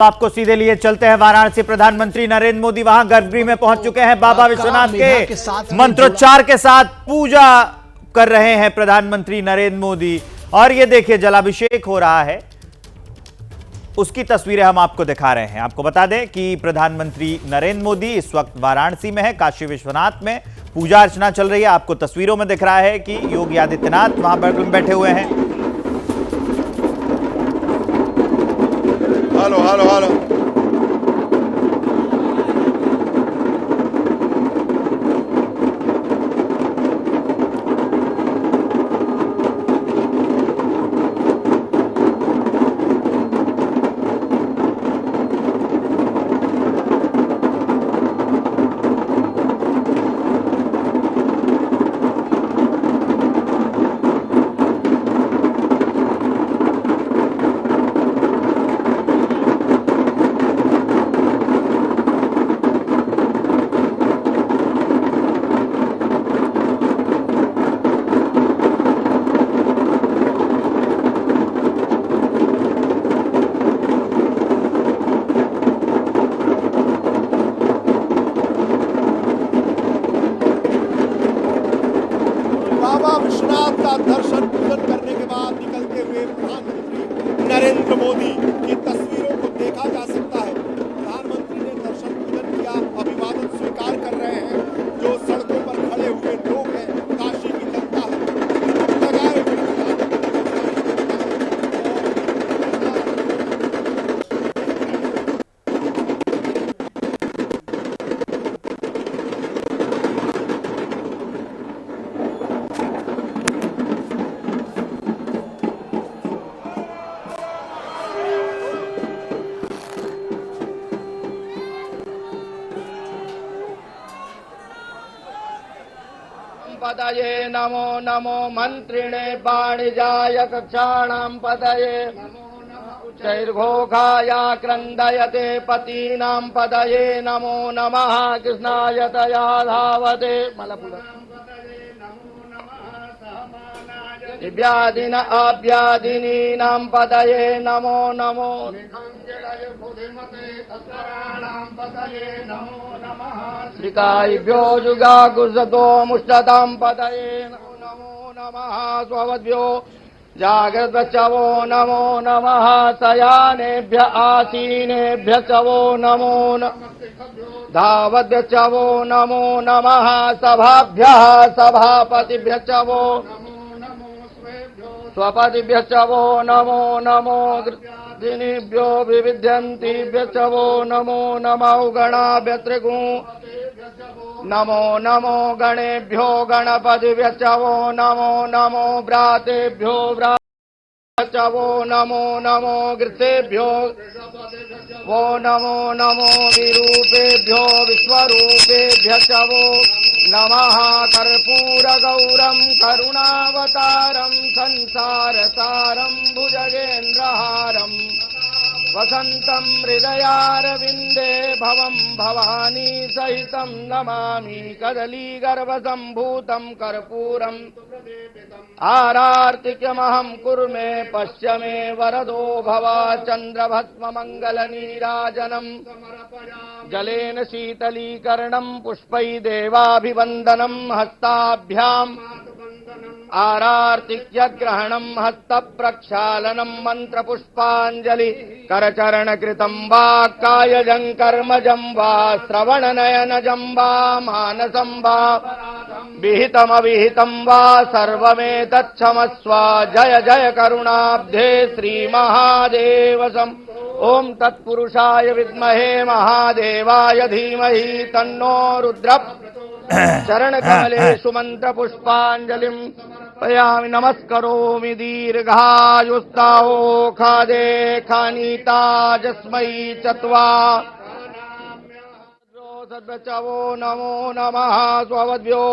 आपको सीधे लिए चलते हैं वाराणसी। प्रधानमंत्री नरेंद्र मोदी वहां गर्भगृह में पहुंच चुके हैं। बाबा विश्वनाथ के मंत्रोच्चार के साथ पूजा कर रहे हैं प्रधानमंत्री नरेंद्र मोदी। और ये देखिए जलाभिषेक हो रहा है, उसकी तस्वीरें हम आपको दिखा रहे हैं। आपको बता दें कि प्रधानमंत्री नरेंद्र मोदी इस वक्त वाराणसी में है, काशी विश्वनाथ में पूजा अर्चना चल रही है। आपको तस्वीरों में दिख रहा है कि योगी आदित्यनाथ वहां बैठे हुए हैं। Hello hello hello. बाबा विश्वनाथ का दर्शन पूजन करने के बाद निकलते हुए प्रधानमंत्री नरेंद्र मोदी की तस्वीरों को देखा जा सकता है। प्रधानमंत्री ने दर्शन पूजन किया, अभिवादन स्वीकार कर रहे हैं। जो सड़कों पर खड़े हुए लोग हैं, काशी की जनता है, लगाए पदये नमो नमो मंत्रिणे वाणिजाय कक्षाणां पदये चैर्घोषाया क्रन्दयते पतीनां पदये नमो नमः कृष्णाय तया धावते दिव्यादिन आव्यादिनीनां पदये नमो नमो श्रीकायभ्यो जुगाकुसतो मुष्टतां पदये नमो नमः स्ववद्भ्यो जागृतचवो नमो नमः शयानेभ्य आसीनेभ्य चवो नमो धावद्भ्य चवो नमो नमः सभाभ्यः सभापतिभ्य चवो स्वपतिभ्य चवो नमो नमो दिनेभ्यो विविध्यन्तिभ्य चवो नमो नमो गणाभ्य त्रिगुं नमो नमो गणेभ्यो गणपतिभ्य चवो नमो नमो व्रातेभ्यो चवो नमो नमो गृतेभ्यो वो नमो नमो विरूपेभ्यो विश्वरूपेभ्य चवो नमः कर्पूरगौरं करुणावतारं संसारसारं भुजगेन्द्रहारं वसन्तं हृदयारविन्दे भवं भवानी सहितं नमामि कदलीगर्भसम्भूतं कर्पूरम् आरार्तिक्यमहं कुर्मे पश्य मे वरदो भव चन्द्रभस्ममङ्गलनीराजनम् जलेन शीतलीकरणं पुष्पै देवाभिवन्दनं हस्ताभ्याम् आरार्तिक्यग्रहणं हस्तप्रक्षालनं मन्त्रपुष्पाञ्जलि करचरणकृतं वा कायजं कर्मजं वा श्रवणनयनजं वा मानसं वा विहितमविहितं वा सर्वमेतच्छमस्व जय जय करुणाब्धे श्रीमहादेवसम् ओम तत्पुरुषाय विद्महे महादेवाय धीमहि तन्नो रुद्र चरण कमलेषु मंत्र पुष्पांजलिं पयामि नमस्करोमि दीर्घायुस्ताओ खादे खानीता जस्मै चत्वा सद्वचवो नमो नमः स्ववद्भ्यो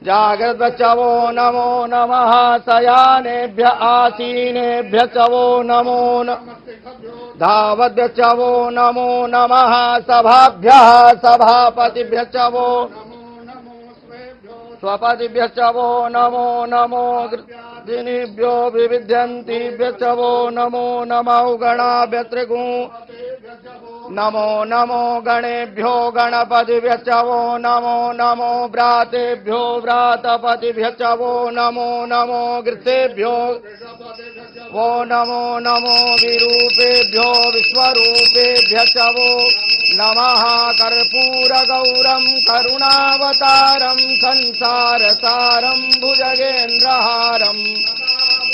जागृतचवो नमो नमः शयानेभ्य आसीनेभ्य चवो नमो धावद्भ्य चवो नमो नमः सभाभ्यः सभापतिभ्य चवो स्वपतिभ्यश्च वो नमो नमो दिनेभ्यो विविध्यन्तिभ्यश्च वो नमो नमो गणाभ्यस्त्रिगुं नमो नमो गणेभ्यो गणपतिभ्यश्च वो नमो नमो व्रातेभ्यो व्रातपतिभ्यश्च वो नमो नमो गृतेभ्यो वो नमो नमो विरूपेभ्यो विश्वरूपेभ्यश्च वो नमः कर्पूरगौरं करुणावतारं संसारसारं भुजगेन्द्रहारं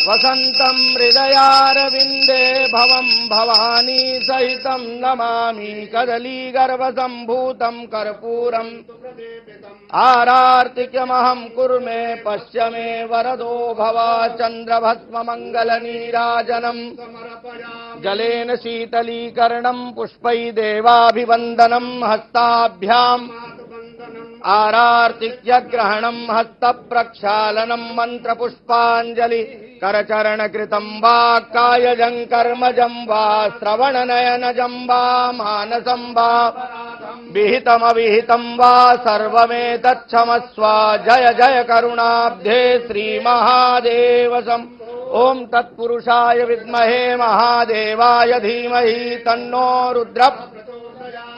वसन्तं हृदयारविन्दे भवं भवानी सहितं नमामि कदलीगर्भसम्भूतं कर्पूरम् आरार्तिक्यमहं कुर्मे पश्य मे वरदो भव चन्द्रभस्ममङ्गलनीराजनम् जलेन शीतलीकरणं पुष्पै देवाभिवन्दनं हस्ताभ्याम् आरार्तिक्यग्रहणं हस्तप्रक्षालनं मन्त्रपुष्पाञ्जलि करचरणकृतं वा कायजं कर्मजं वा श्रवणनयनजं वा मानसं वा विहितमविहितं वा सर्वमेतच्छमस्व जय जय करुणाब्धे श्रीमहादेवसम् ओम तत्पुरुषाय विद्महे महादेवाय धीमहि तन्नो रुद्र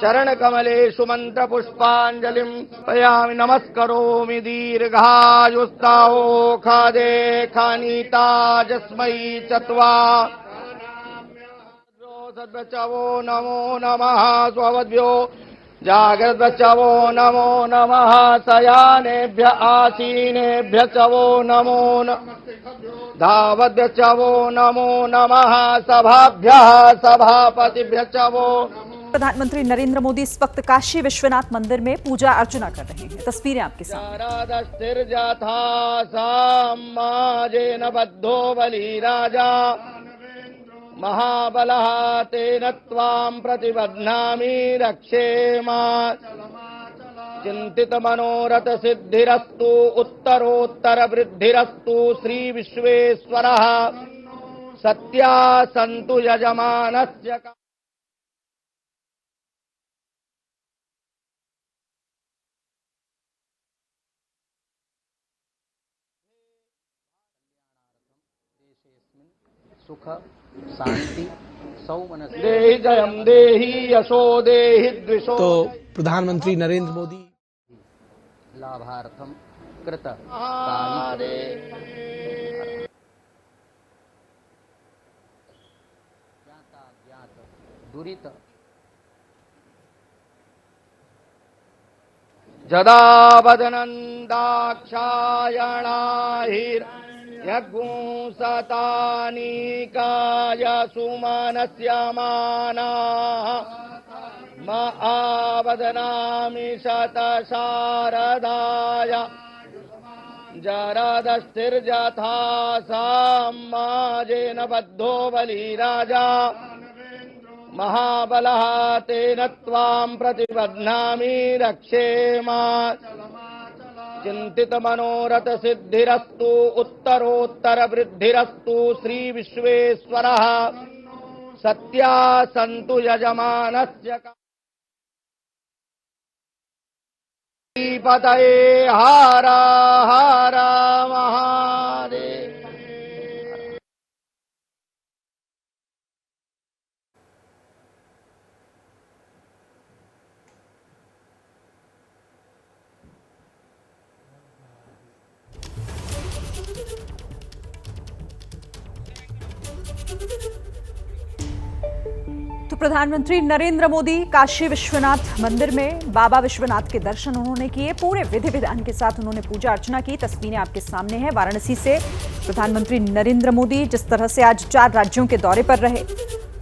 चरणकमलेषु मन्त्रपुष्पाञ्जलिं पयामि नमस्करोमि दीर्घायुस्ताहो खादे खानीता जस्मै चत्वा सद्वचवो नमो नमः स्ववद्भ्यो जाग्रद्वचवो नमो नमः शयानेभ्य आसीनेभ्य चवो नमो धावद्वचवो नमो नमः सभाभ्यः सभापतिभ्यः चवो। प्रधानमंत्री नरेंद्र मोदी इस वक्त काशी विश्वनाथ मंदिर में पूजा अर्चना कर रहे हैं। तस्वीरें आपके सामने बद्धो बली राजा महाबलः तेन त्वां प्रतिबध्नामि रक्षेमा चिंतित मनोरथ सिद्धिरस्तु उत्तरोत्तर वृद्धिरस्तु श्री विश्वेश्वरः सत्या सन्तु यजमानस्य। सुख शांति सौमनस देहि जयम देहि यशो देहि द्विषो। तो प्रधानमंत्री नरेंद्र मोदी लाभार्थम कृत दुरित जदा वदनन्दाक्षायणाहिर यज्ञुसतानीकाय सुमनस्य मानाः म आवदनामि शतशारदाय जरदस्थिर्यथा साम्माजेन बद्धो बलिराजा महाबलः तेन त्वां प्रतिबध्नामि रक्षेमा चिंतित मनोरथ सिद्धिरस्तु उत्तरोत्तर वृद्धिरस्तु श्री विश्वेश्वरः सत्या सन्तु यजमानस्य। पतये हर हर महादेव। तो प्रधानमंत्री नरेंद्र मोदी काशी विश्वनाथ मंदिर में बाबा विश्वनाथ के दर्शन उन्होंने किए। पूरे विधि विधान के साथ उन्होंने पूजा अर्चना की। तस्वीरें आपके सामने हैं। वाराणसी से प्रधानमंत्री नरेंद्र मोदी जिस तरह से आज 4 राज्यों के दौरे पर रहे,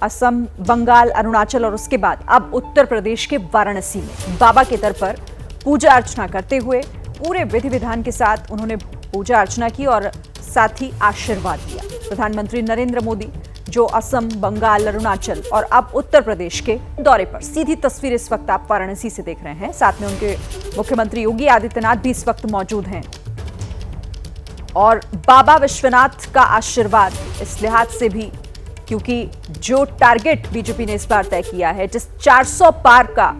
असम, बंगाल, अरुणाचल और उसके बाद अब उत्तर प्रदेश के वाराणसी में बाबा के दर पर पूजा अर्चना करते हुए पूरे विधि विधान के साथ उन्होंने पूजा अर्चना की और साथ ही आशीर्वाद दिया। प्रधानमंत्री नरेंद्र मोदी जो असम, बंगाल, अरुणाचल और अब उत्तर प्रदेश के दौरे पर। सीधी तस्वीर इस वक्त आप वाराणसी से देख रहे हैं। साथ में उनके मुख्यमंत्री योगी आदित्यनाथ भी इस वक्त मौजूद हैं। और बाबा विश्वनाथ का आशीर्वाद इस लिहाज से भी क्योंकि जो टारगेट बीजेपी ने इस बार तय किया है, जिस 400 पार का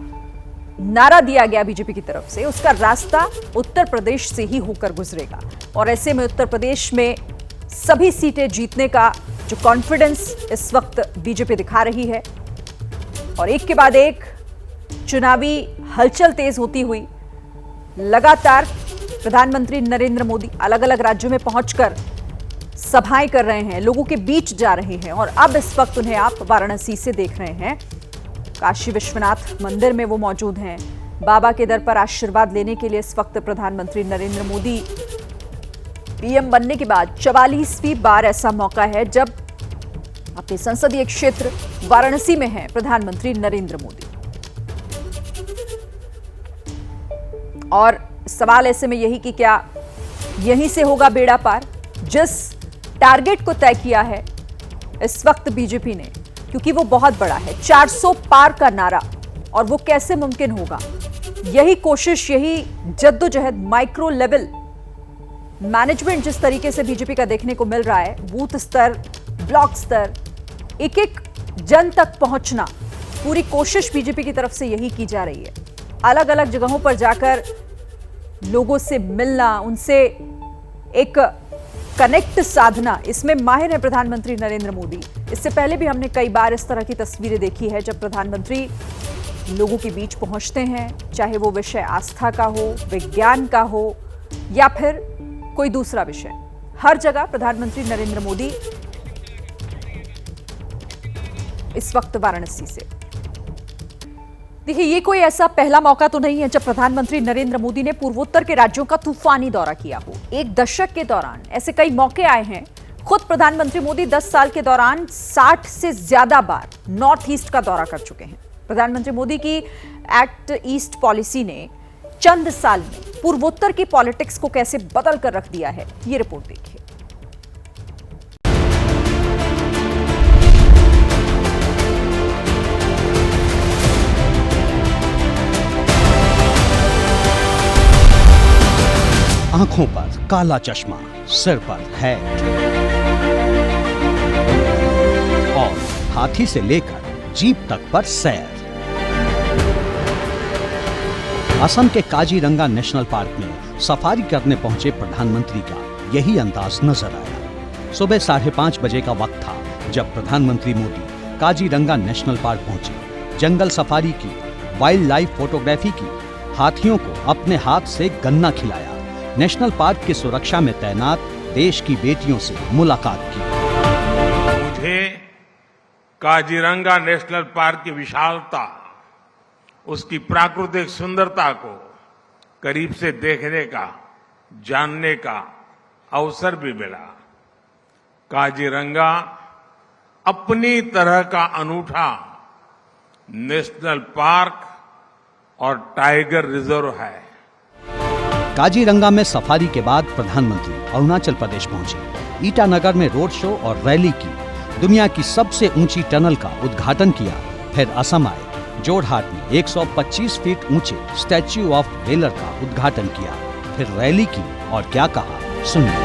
नारा दिया गया बीजेपी की तरफ से, उसका रास्ता उत्तर प्रदेश से ही होकर गुजरेगा। और ऐसे में उत्तर प्रदेश में सभी सीटें जीतने का जो कॉन्फिडेंस इस वक्त बीजेपी दिखा रही है, और एक के बाद एक चुनावी हलचल तेज होती हुई लगातार प्रधानमंत्री नरेंद्र मोदी अलग अलग राज्यों में पहुंचकर सभाएं कर रहे हैं, लोगों के बीच जा रहे हैं। और अब इस वक्त उन्हें आप वाराणसी से देख रहे हैं। काशी विश्वनाथ मंदिर में वो मौजूद हैं। बाबा के दर पर आशीर्वाद लेने के लिए इस वक्त प्रधानमंत्री नरेंद्र मोदी पीएम बनने के बाद 44वीं बार ऐसा मौका है जब अपने संसदीय क्षेत्र वाराणसी में हैं प्रधानमंत्री नरेंद्र मोदी। और सवाल ऐसे में यही कि क्या यहीं से होगा बेड़ा पार? जिस टारगेट को तय किया है इस वक्त बीजेपी ने, क्योंकि वो बहुत बड़ा है, 400 पार का नारा, और वो कैसे मुमकिन होगा? यही कोशिश, यही जद्दोजहद माइक्रो लेवल मैनेजमेंट जिस तरीके से बीजेपी का देखने को मिल रहा है, बूथ स्तर, ब्लॉक स्तर, एक एक जन तक पहुंचना, पूरी कोशिश बीजेपी की तरफ से यही की जा रही है। अलग अलग जगहों पर जाकर लोगों से मिलना, उनसे एक कनेक्ट साधना, इसमें माहिर है प्रधानमंत्री नरेंद्र मोदी। इससे पहले भी हमने कई बार इस तरह की तस्वीरें देखी है जब प्रधानमंत्री लोगों के बीच पहुंचते हैं, चाहे वो विषय आस्था का हो, विज्ञान का हो, या फिर कोई दूसरा विषय। हर जगह प्रधानमंत्री नरेंद्र मोदी इस वक्त वाराणसी से। देखिए, ये कोई ऐसा पहला मौका तो नहीं है जब प्रधानमंत्री नरेंद्र मोदी ने पूर्वोत्तर के राज्यों का तूफानी दौरा किया हो। एक दशक के दौरान ऐसे कई मौके आए हैं। खुद प्रधानमंत्री मोदी 10 साल के दौरान 60 से ज्यादा बार नॉर्थ ईस्ट का दौरा कर चुके हैं। प्रधानमंत्री मोदी की एक्ट ईस्ट पॉलिसी ने चंद साल में पूर्वोत्तर की पॉलिटिक्स को कैसे बदल कर रख दिया है, ये रिपोर्ट देखिए। आंखों पर काला चश्मा, सिर पर हैट और हाथी से लेकर जीप तक पर सैर। असम के काजीरंगा नेशनल पार्क में सफारी करने पहुंचे प्रधानमंत्री का यही अंदाज नजर आया। सुबह 5:30 बजे का वक्त था जब प्रधानमंत्री मोदी काजीरंगा नेशनल पार्क पहुंचे। जंगल सफारी की, वाइल्ड लाइफ फोटोग्राफी की, हाथियों को अपने हाथ से गन्ना खिलाया, नेशनल पार्क की सुरक्षा में तैनात देश की बेटियों से मुलाकात की। मुझे काजीरंगा नेशनल पार्क की विशालता, उसकी प्राकृतिक सुंदरता को करीब से देखने का, जानने का अवसर भी मिला। काजीरंगा अपनी तरह का अनूठा नेशनल पार्क और टाइगर रिजर्व है। काजीरंगा में सफारी के बाद प्रधानमंत्री अरुणाचल प्रदेश पहुंचे। ईटानगर में रोड शो और रैली की, दुनिया की सबसे ऊंची टनल का उद्घाटन किया। फिर असम आए, जोरहाट में 125 फीट ऊंचे स्टैच्यू ऑफ वेलर का उद्घाटन किया। फिर रैली की और क्या कहा, सुनिए।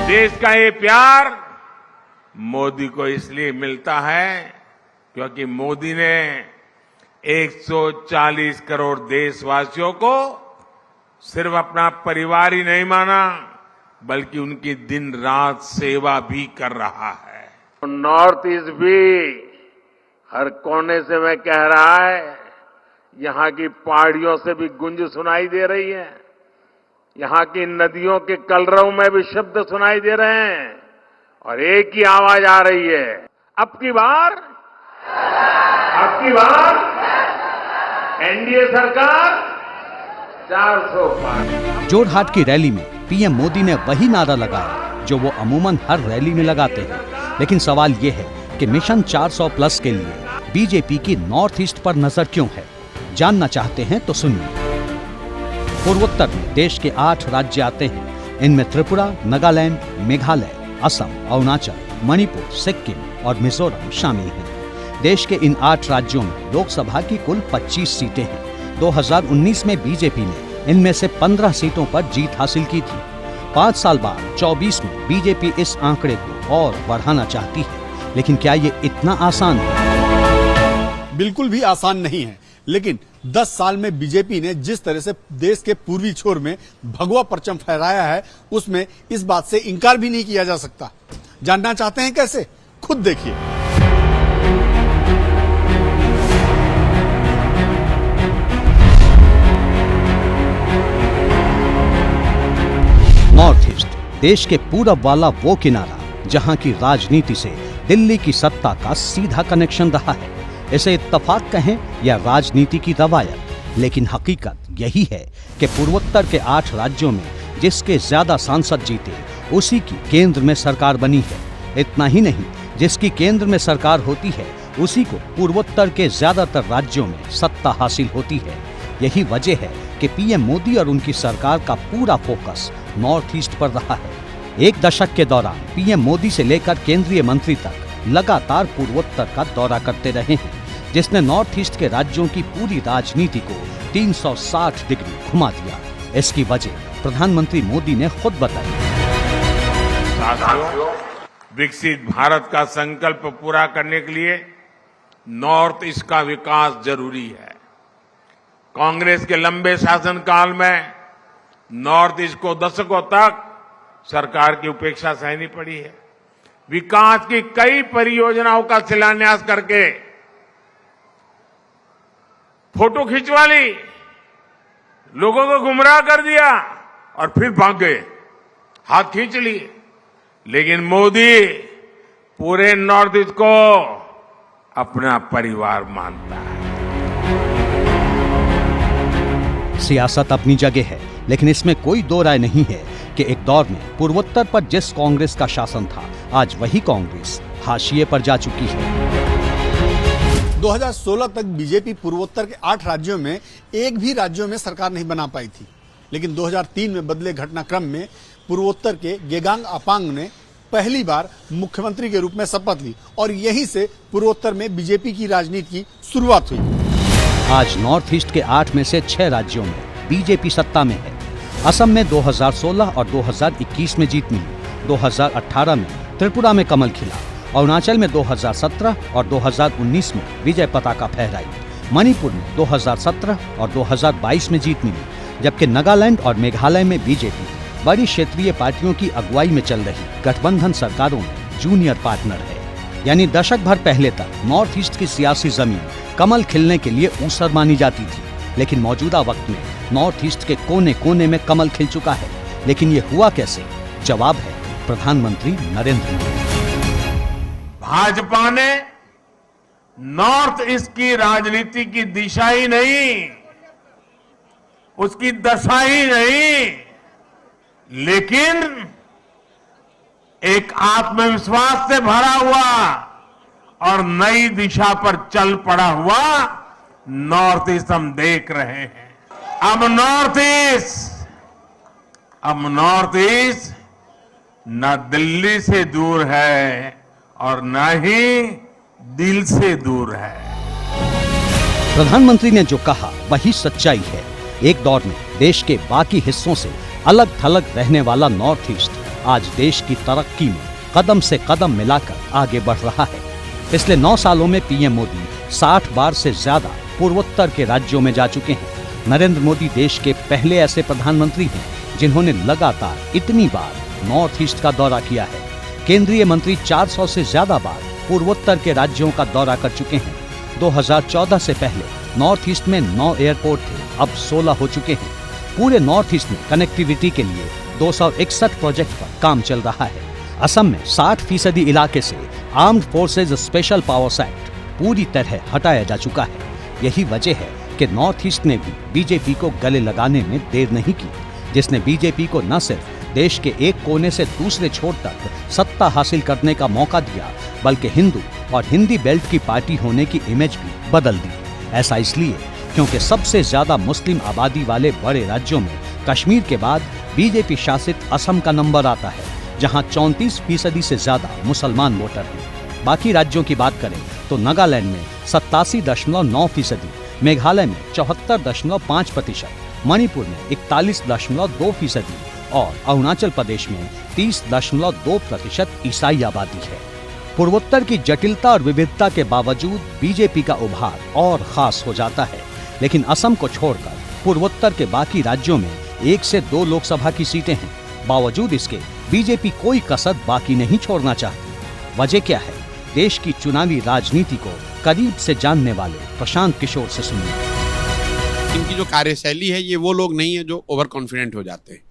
देश का ये प्यार मोदी को इसलिए मिलता है क्योंकि मोदी ने 140 करोड़ देशवासियों को सिर्फ अपना परिवार ही नहीं माना, बल्कि उनकी दिन रात सेवा भी कर रहा है। नॉर्थ ईस्ट भी हर कोने से मैं कह रहा है, यहाँ की पहाड़ियों से भी गूंज सुनाई दे रही है, यहाँ की नदियों के कलरव में भी शब्द सुनाई दे रहे हैं, और एक ही आवाज आ रही है, अब की बार एनडीए सरकार 400 पार। जोरहाट की रैली में पीएम मोदी ने वही नारा लगाया जो वो अमूमन हर रैली में लगाते हैं। लेकिन सवाल ये है कि मिशन 400 प्लस के लिए बीजेपी की नॉर्थ ईस्ट पर नजर क्यों है? जानना चाहते हैं तो सुनिए। पूर्वोत्तर में देश के 8 राज्य आते हैं। इनमें त्रिपुरा, नागालैंड, मेघालय, असम, अरुणाचल, मणिपुर, सिक्किम और मिजोरम शामिल हैं। देश के इन 8 राज्यों में लोकसभा की कुल 25 सीटें हैं। 2019 में बीजेपी ने इनमें से 15 सीटों पर जीत हासिल की थी। 5 साल बाद 24 में बीजेपी इस आंकड़े को और बढ़ाना चाहती है। लेकिन क्या ये इतना आसान है? बिल्कुल भी आसान नहीं है, लेकिन 10 साल में बीजेपी ने जिस तरह से देश के पूर्वी छोर में भगवा परचम फहराया है, उसमें इस बात से इनकार भी नहीं किया जा सकता। जानना चाहते हैं कैसे? खुद देखिए। नॉर्थ ईस्ट देश के पूरब वाला वो किनारा जहां की राजनीति से दिल्ली की सत्ता का सीधा कनेक्शन रहा है। इसे इत्तफाक कहें या राजनीति की रवायत, लेकिन हकीकत यही है कि पूर्वोत्तर के 8 राज्यों में जिसके ज्यादा सांसद जीते उसी की केंद्र में सरकार बनी है। इतना ही नहीं, जिसकी केंद्र में सरकार होती है उसी को पूर्वोत्तर के ज्यादातर राज्यों में सत्ता हासिल होती है। यही वजह है कि पीएम मोदी और उनकी सरकार का पूरा फोकस नॉर्थ ईस्ट पर रहा है। एक दशक के दौरान पीएम मोदी से लेकर केंद्रीय मंत्री तक लगातार पूर्वोत्तर का दौरा करते रहे हैं, जिसने नॉर्थ ईस्ट के राज्यों की पूरी राजनीति को 360 डिग्री घुमा दिया। इसकी वजह प्रधानमंत्री मोदी ने खुद बताई। साथियों, विकसित भारत का संकल्प पूरा करने के लिए नॉर्थ ईस्ट का विकास जरूरी है। कांग्रेस के लंबे शासनकाल में नॉर्थ ईस्ट को दशकों तक सरकार की उपेक्षा सहनी पड़ी है। विकास की कई परियोजनाओं का शिलान्यास करके फोटो खिंचवा ली, लोगों को गुमराह कर दिया और फिर भाग गए, हाथ खींच लिए। लेकिन मोदी पूरे नॉर्थ ईस्ट को अपना परिवार मानता है। सियासत अपनी जगह है, लेकिन इसमें कोई दो राय नहीं है कि एक दौर में पूर्वोत्तर पर जिस कांग्रेस का शासन था, आज वही कांग्रेस हाशिए पर जा चुकी है। 2016 तक बीजेपी पूर्वोत्तर के 8 राज्यों में एक भी राज्यों में सरकार नहीं बना पाई थी, लेकिन 2003 में बदले घटनाक्रम में पूर्वोत्तर के गेगांग अपांग ने पहली बार मुख्यमंत्री के रूप में शपथ ली और यहीं से पूर्वोत्तर में बीजेपी की राजनीति की शुरुआत हुई। आज नॉर्थ ईस्ट के 8 में से 6 राज्यों में बीजेपी सत्ता में है। असम में 2016 और 2021 में जीत मिली, 2018 में त्रिपुरा में कमल खिला, अरुणाचल में 2017 और 2019 में विजय पताका फहराई, मणिपुर में 2017 और 2022 में जीत मिली, जबकि नागालैंड और मेघालय में बीजेपी बड़ी क्षेत्रीय पार्टियों की अगुवाई में चल रही गठबंधन सरकारों में जूनियर पार्टनर है। यानी दशक भर पहले तक नॉर्थ ईस्ट की सियासी जमीन कमल खिलने के लिए ऊसर मानी जाती थी, लेकिन मौजूदा वक्त में नॉर्थ ईस्ट के कोने कोने में कमल खिल चुका है। लेकिन ये हुआ कैसे? जवाब है प्रधानमंत्री नरेंद्र मोदी। भाजपा ने नॉर्थ ईस्ट की राजनीति की दिशा ही नहीं, उसकी दशा ही नहीं, लेकिन एक आत्मविश्वास से भरा हुआ और नई दिशा पर चल पड़ा हुआ नॉर्थ ईस्ट हम देख रहे हैं। अब नॉर्थ ईस्ट न दिल्ली से दूर है और न ही दिल से दूर है। प्रधानमंत्री ने जो कहा वही सच्चाई है। एक दौर में देश के बाकी हिस्सों से अलग थलग रहने वाला नॉर्थ ईस्ट आज देश की तरक्की में कदम से कदम मिलाकर आगे बढ़ रहा है। पिछले 9 सालों में पीएम मोदी 60 बार से ज्यादा पूर्वोत्तर के राज्यों में जा चुके हैं। नरेंद्र मोदी देश के पहले ऐसे प्रधानमंत्री हैं जिन्होंने लगातार इतनी बार नॉर्थ ईस्ट का दौरा किया है। केंद्रीय मंत्री 400 से ज्यादा बार पूर्वोत्तर के राज्यों का दौरा कर चुके हैं। 2014 से पहले नॉर्थ ईस्ट में 9 एयरपोर्ट थे, अब 16 हो चुके हैं। पूरे नॉर्थ ईस्ट में कनेक्टिविटी के लिए 261 प्रोजेक्ट पर काम चल रहा है। असम में 60% इलाके से armed forces special powers act पूरी तरह हटाया जा चुका है। यही वजह है कि नॉर्थ ईस्ट ने भी बीजेपी को गले लगाने में देर नहीं की, जिसने बीजेपी को न सिर्फ देश के एक कोने से दूसरे छोर तक सत्ता हासिल करने का मौका दिया, बल्कि हिंदू और हिंदी बेल्ट की पार्टी होने की इमेज भी बदल दी। ऐसा इसलिए क्योंकि सबसे ज्यादा मुस्लिम आबादी वाले बड़े राज्यों में कश्मीर के बाद बीजेपी शासित असम का नंबर आता है, जहां 34% से ज्यादा मुसलमान वोटर हैं। बाकी राज्यों की बात करें तो नागालैंड में 87.9%, मेघालय में 74.5%, मणिपुर में 41.2% और अरुणाचल प्रदेश में 30.2% ईसाई आबादी है। पूर्वोत्तर की जटिलता और विविधता के बावजूद बीजेपी का उभार और खास हो जाता है। लेकिन असम को छोड़कर पूर्वोत्तर के बाकी राज्यों में 1 से 2 लोकसभा की सीटें हैं। बावजूद इसके बीजेपी कोई कसर बाकी नहीं छोड़ना चाहती। वजह क्या है? देश की चुनावी राजनीति को करीब से जानने वाले प्रशांत किशोर से सुनिए। इनकी जो कार्यशैली है, ये वो लोग नहीं है जो ओवर कॉन्फिडेंट हो जाते हैं।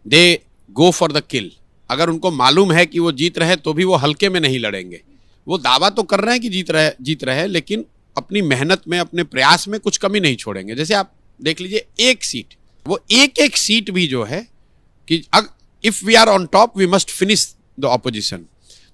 दे गो फॉर द किल। अगर उनको मालूम है कि वो जीत रहे तो भी वो हल्के में नहीं लड़ेंगे। वो दावा तो कर रहे हैं कि जीत रहे, लेकिन अपनी मेहनत में, अपने प्रयास में कुछ कमी नहीं छोड़ेंगे। जैसे आप देख लीजिए, एक सीट, वो एक सीट भी जो है कि if we are on top we must finish the opposition,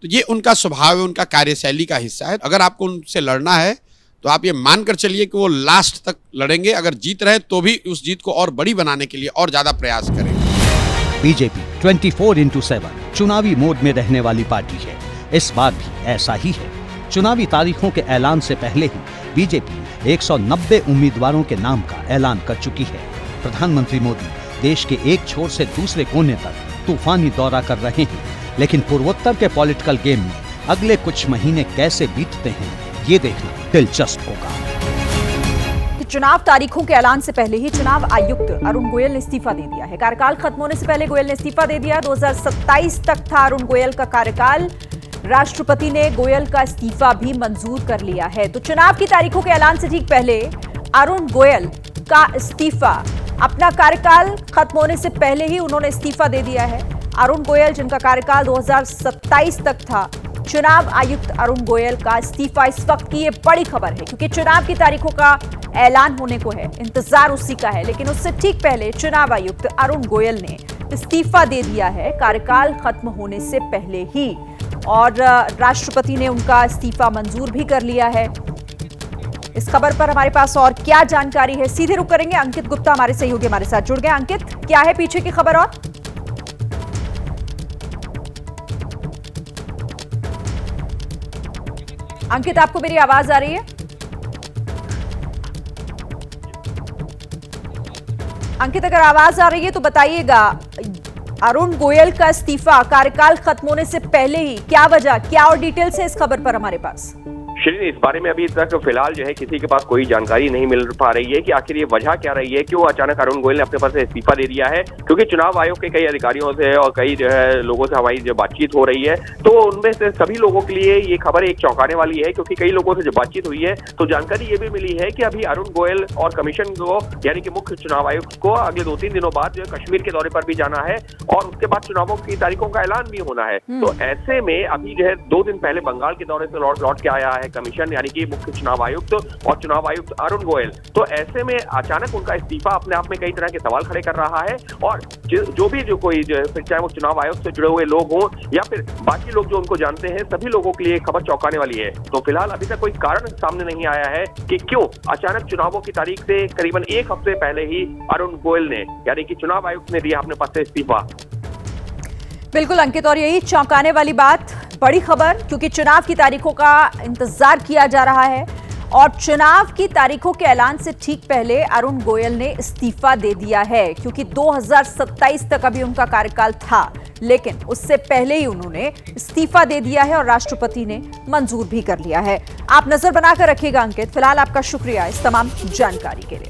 तो ये उनका स्वभाव है, उनका कार्यशैली का हिस्सा है। अगर आपको उनसे लड़ना है तो आप ये मानकर चलिए कि वो लास्ट तक लड़ेंगे। अगर जीत रहे तो भी उस जीत को और बड़ी बनाने के लिए और ज्यादा प्रयास करेंगे। बीजेपी 24/7 चुनावी मोड में रहने वाली पार्टी है। इस बार भी ऐसा ही है। चुनावी तारीखों के ऐलान से पहले ही बीजेपी 190 उम्मीदवारों के नाम का ऐलान कर चुकी है। प्रधानमंत्री मोदी देश के एक छोर से दूसरे कोने तक तूफानी दौरा कर रहे हैं, लेकिन पूर्वोत्तर के पॉलिटिकल गेम में अगले कुछ महीने कैसे बीतते हैं, ये देखना दिलचस्प होगा। चुनाव तारीखों के ऐलान से पहले ही चुनाव आयुक्त अरुण गोयल ने इस्तीफा दे दिया है। कार्यकाल खत्म होने से पहले गोयल ने इस्तीफा दे दिया। 2027 तक था अरुण गोयल का कार्यकाल। राष्ट्रपति ने गोयल का इस्तीफा भी मंजूर कर लिया है। तो चुनाव की तारीखों के ऐलान से ठीक पहले अरुण गोयल का इस्तीफा, अपना कार्यकाल खत्म होने से पहले ही उन्होंने इस्तीफा दे दिया है। अरुण गोयल, जिनका कार्यकाल 2027 तक था, चुनाव आयुक्त अरुण गोयल का इस्तीफा इस वक्त की ये बड़ी खबर है, क्योंकि चुनाव की तारीखों का ऐलान होने को है, इंतजार उसी का है। लेकिन उससे ठीक पहले चुनाव आयुक्त अरुण गोयल ने इस्तीफा दे दिया है कार्यकाल खत्म होने से पहले ही, और राष्ट्रपति ने उनका इस्तीफा मंजूर भी कर लिया है। इस खबर पर हमारे पास और क्या जानकारी है, सीधे रुक करेंगे। अंकित गुप्ता हमारे सहयोगी हमारे साथ जुड़ गए। अंकित, क्या है पीछे की खबर? और अंकित, आपको मेरी आवाज आ रही है? अंकित, अगर आवाज आ रही है तो बताइएगा। अरुण गोयल का इस्तीफा कार्यकाल खत्म होने से पहले ही, क्या वजह, क्या और डिटेल्स है इस खबर पर हमारे पास? श्री, इस बारे में अभी तक फिलहाल जो है किसी के पास कोई जानकारी नहीं मिल पा रही है कि आखिर ये वजह क्या रही है, क्यों अचानक अरुण गोयल ने अपने पद से इस्तीफा दे दिया है। क्योंकि चुनाव आयोग के कई अधिकारियों से और कई जो है लोगों से हमारी जो बातचीत हो रही है, तो उनमें से सभी लोगों के लिए ये खबर एक चौंकाने वाली है। क्योंकि कई लोगों से जो बातचीत हुई है तो जानकारी ये भी मिली है कि अभी अरुण गोयल और कमीशन को, यानी कि मुख्य चुनाव आयुक्त को, अगले 2-3 दिनों बाद जो है कश्मीर के दौरे पर भी जाना है और उसके बाद चुनावों की तारीखों का ऐलान भी होना है। तो ऐसे में अभी जो है 2 दिन पहले बंगाल के दौरे से लौट के आया है कमीशन, यानी कि मुख्य चुनाव आयुक्त और चुनाव आयुक्त अरुण गोयल। तो ऐसे में अचानक उनका इस्तीफा अपने आप में कई तरह के सवाल खड़े कर रहा है। और जो कोई चाहे वो चुनाव आयोग से जुड़े हुए लोग हों या फिर बाकी लोग जो उनको जानते हैं, सभी लोगों के लिए खबर चौंकाने वाली है। तो फिलहाल अभी तक कोई कारण सामने नहीं आया है कि क्यों अचानक चुनावों की तारीख से करीबन 1 हफ्ते पहले ही अरुण गोयल ने, यानी कि चुनाव आयुक्त ने दिया अपने पद से इस्तीफा। बिल्कुल अंकित, और यही चौंकाने वाली बात, बड़ी खबर, क्योंकि चुनाव की तारीखों का इंतजार किया जा रहा है और चुनाव की तारीखों के ऐलान से ठीक पहले अरुण गोयल ने इस्तीफा दे दिया है। क्योंकि 2027 तक अभी उनका कार्यकाल था, लेकिन उससे पहले ही उन्होंने इस्तीफा दे दिया है और राष्ट्रपति ने मंजूर भी कर लिया है। आप नजर बनाकर रखिएगा अंकित। फिलहाल आपका शुक्रिया इस तमाम जानकारी के लिए।